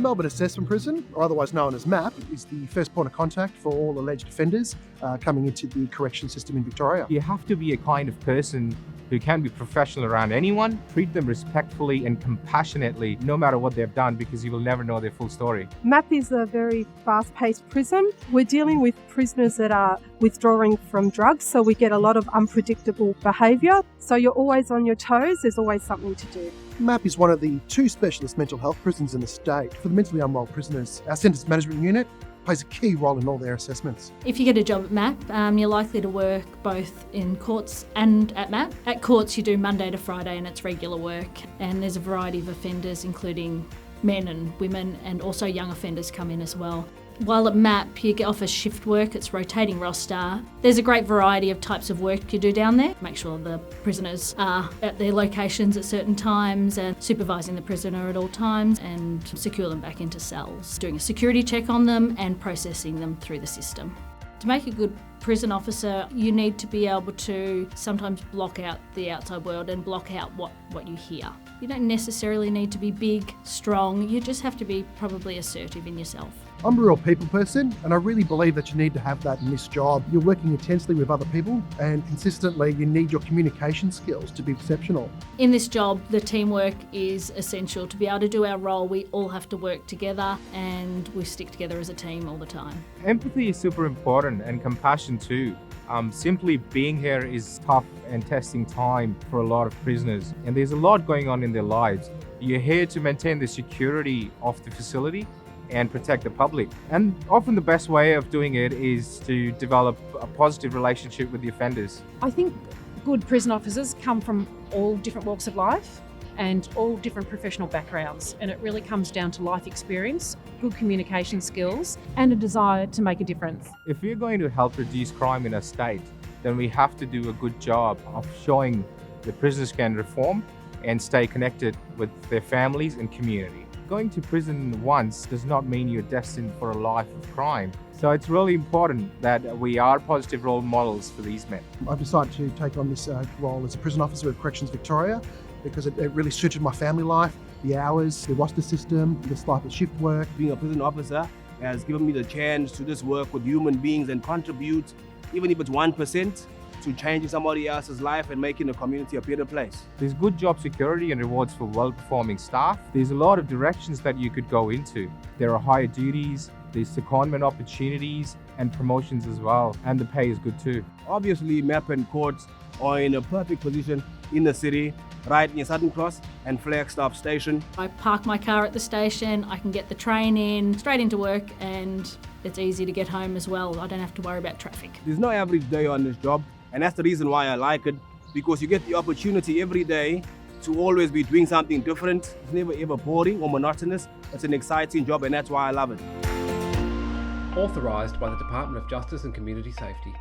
The Melbourne Assessment Prison, or otherwise known as MAP, is the first point of contact for all alleged offenders coming into the correction system in Victoria. You have to be a kind of person who can be professional around anyone, treat them respectfully and compassionately, no matter what they've done, because you will never know their full story. MAP is a very fast-paced prison. We're dealing with prisoners that are withdrawing from drugs, so we get a lot of unpredictable behaviour. So you're always on your toes, there's always something to do. MAP is one of the 2 specialist mental health prisons in the state. For the mentally unwell prisoners, our sentence management unit plays a key role in all their assessments. If you get a job at MAP, you're likely to work both in courts and at MAP. At courts you do Monday to Friday and it's regular work, and there's a variety of offenders including men and women, and also young offenders come in as well. While at MAP you get offer shift work, it's rotating roster. There's a great variety of types of work you do down there. Make sure the prisoners are at their locations at certain times and supervising the prisoner at all times and secure them back into cells. Doing a security check on them and processing them through the system. To make a good prison officer, you need to be able to sometimes block out the outside world and block out what you hear. You don't necessarily need to be big, strong, you just have to be probably assertive in yourself. I'm a real people person, and I really believe that you need to have that in this job. You're working intensely with other people, and consistently you need your communication skills to be exceptional. In this job, the teamwork is essential. To be able to do our role, we all have to work together and we stick together as a team all the time. Empathy is super important, and compassion too. Simply being here is tough and testing time for a lot of prisoners, and there's a lot going on in their lives. You're here to maintain the security of the facility and protect the public. And often the best way of doing it is to develop a positive relationship with the offenders. I think good prison officers come from all different walks of life and all different professional backgrounds, and it really comes down to life experience, good communication skills, and a desire to make a difference. If we're going to help reduce crime in our state, then we have to do a good job of showing the prisoners can reform and stay connected with their families and community. Going to prison once does not mean you're destined for a life of crime. So it's really important that we are positive role models for these men. I've decided to take on this role as a prison officer with Corrections Victoria because it really suited my family life, the hours, the roster system, this type of shift work. Being a prison officer has given me the chance to just work with human beings and contribute, even if it's 1%, to changing somebody else's life and making the community a better place. There's good job security and rewards for well-performing staff. There's a lot of directions that you could go into. There are higher duties, there's secondment opportunities and promotions as well, and the pay is good too. Obviously, MAP and courts are in a perfect position in the city, right near Southern Cross and Flagstaff Station. I park my car at the station, I can get the train in, straight into work, and it's easy to get home as well. I don't have to worry about traffic. There's no average day on this job, and that's the reason why I like it, because you get the opportunity every day to always be doing something different. It's never ever boring or monotonous. It's an exciting job, and that's why I love it. Authorised by the Department of Justice and Community Safety.